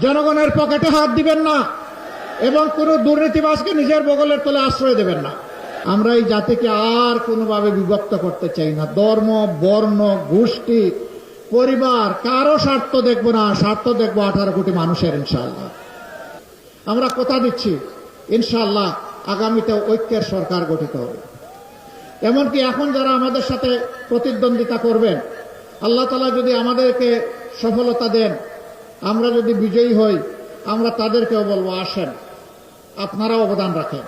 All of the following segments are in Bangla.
জনগণের পকেটে হাত দিবেন না এবং কোন দুর্নীতিবাজকে নিজের বগলের তলে আশ্রয় দেবেন না। আমরা এই জাতিকে আর কোনোভাবে বিভক্ত করতে চাই না। ধর্ম, বর্ণ, গোষ্ঠী, পরিবার, কারো স্বার্থ দেখবো না, স্বার্থ দেখবো 18 কোটি মানুষের। ইনশাআল্লাহ আমরা কথা দিচ্ছি, ইনশাআল্লাহ আগামীতে ঐক্যের সরকার গঠিত হবে। এমনকি এখন যারা আমাদের সাথে প্রতিদ্বন্দ্বিতা করবেন, আল্লাহ তাআলা যদি আমাদেরকে সফলতা দেন, আমরা যদি বিজয়ী হই, আমরা তাদেরকেও বলবো, আসেন আপনারা অবদান রাখেন।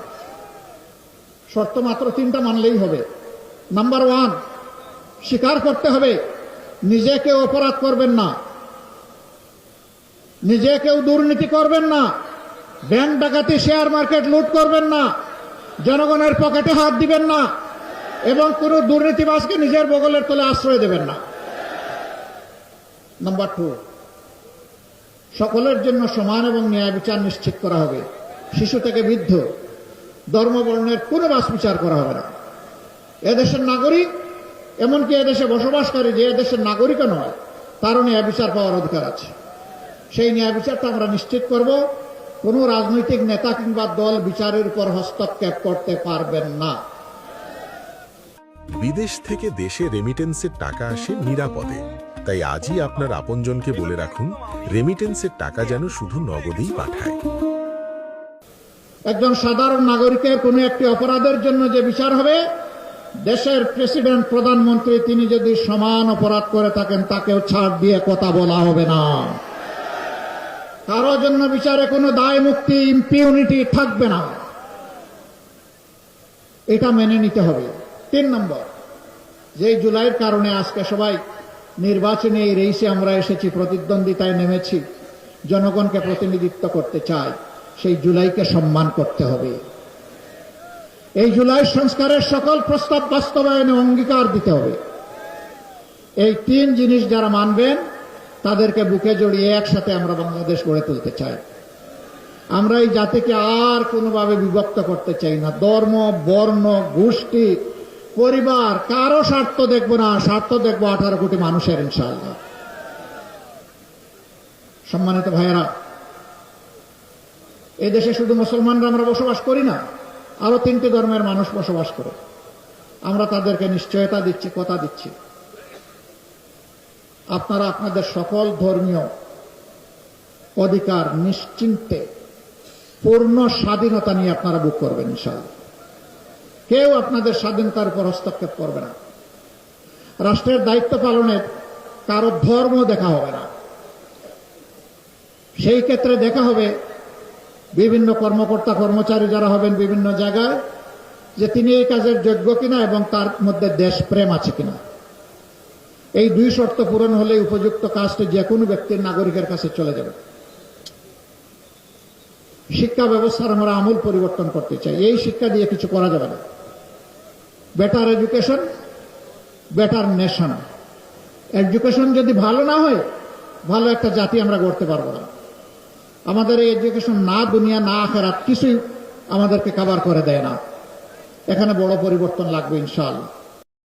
শর্ত মাত্র 3টা মানলেই হবে। নাম্বার 1, স্বীকার করতে হবে নিজে কেউ অপরাধ করবেন না, নিজে কেউ দুর্নীতি করবেন না, ব্যাংক ডাকাতি, শেয়ার মার্কেট লুট করবেন না, জনগণের পকেটে হাত দিবেন না এবং কোন দুর্নীতিবাজকে নিজের বগলের তলে আশ্রয় দেবেন না। নাম্বার 2, সকলের জন্য সমান এবং ন্যায় বিচার নিশ্চিত করা হবে। শিশু থেকে বৃদ্ধ, ধর্ম বর্ণের কোনো বাছ বিচার করা হবে না। এদেশের নাগরিক, এমনকি এদেশে বসবাসকারী যে এদেশের নাগরিকও নয়, তারও ন্যায় বিচার পাওয়ার অধিকার আছে। সেই ন্যায় বিচারটা আমরা নিশ্চিত করব। কোনো রাজনৈতিক নেতা কিংবা দল বিচারের উপর হস্তক্ষেপ করতে পারবেন না। বিদেশ থেকে দেশে রেমিটেন্সের টাকা আসে নিরাপদে, তাই আজই আপনার আপনজনকে বলে রাখুন, রেমিটেন্সের টাকা যেন শুধু নগদেই পাঠায়। একজন সাধারণ নাগরিকের কোনো একটি অপরাধের জন্য যে বিচার হবে, দেশের প্রেসিডেন্ট, প্রধানমন্ত্রী তিনি যদি সমান অপরাধ করে থাকেন, তাকেও ছাড় দিয়ে কথা বলা হবে না। কারো জন্য বিচারে কোনো দায় মুক্তি, ইম্পিউনিটি থাকবে না। এটা মেনে নিতে হবে। 3 নম্বর, যে জুলাইয়ের কারণে আজকে সবাই নির্বাচনে এই রেইসে আমরা এসেছি, প্রতিদ্বন্দ্বিতায় নেমেছি, জনগণকে প্রতিনিধিত্ব করতে চাই, সেই জুলাইকে সম্মান করতে হবে। এই জুলাই সংস্কারের সকল প্রস্তাব বাস্তবায়নে অঙ্গীকার দিতে হবে। এই 3 জিনিস যারা মানবেন, তাদেরকে বুকে জড়িয়ে একসাথে আমরা বাংলাদেশ গড়ে তুলতে চাই। আমরা এই জাতিকে আর কোনোভাবে বিভক্ত করতে চাই না। ধর্ম, বর্ণ, গোষ্ঠী, পরিবার, কারো স্বার্থ দেখবো না, স্বার্থ দেখবো 18 কোটি মানুষের। ইনশাআল্লাহ সম্মানিত ভাইয়েরা, এই দেশে শুধু মুসলমানরা আমরা বসবাস করি না, আরো 3টি ধর্মের মানুষ বসবাস করে। আমরা তাদেরকে নিশ্চয়তা দিচ্ছি, কথা দিচ্ছি, আপনারা আপনাদের সকল ধর্মীয় অধিকার নিশ্চিন্তে পূর্ণ স্বাধীনতা নিয়ে আপনারা ভোগ করবেন। ইনশাআল্লাহ কেউ আপনাদের স্বাধীনতার উপর হস্তক্ষেপ করবে না। রাষ্ট্রের দায়িত্ব পালনের কারো ধর্ম দেখা হবে না। সেই ক্ষেত্রে দেখা হবে বিভিন্ন কর্মকর্তা কর্মচারী যারা হবেন বিভিন্ন জায়গায়, যে তিনি এই কাজের যোগ্য কিনা এবং তার মধ্যে দেশপ্রেম আছে কিনা। এই 2 শর্ত পূরণ হলে উপযুক্ত কাজটি যে কোনো ব্যক্তির, নাগরিকের কাছে চলে যাবে। শিক্ষা ব্যবস্থার আমরা আমূল পরিবর্তন করতে চাই। এই শিক্ষা দিয়ে কিছু করা যাবে না। Better education, better nation. Education যদি ভালো না হয়, ভালো একটা জাতি আমরা গড়তে পারবো না। আমাদের এই এডুকেশন না দুনিয়া না আখিরাত কিছুই আমাদেরকে কভার করে দেয় না। এখানে বড় পরিবর্তন লাগবে ইনশাআল্লাহ।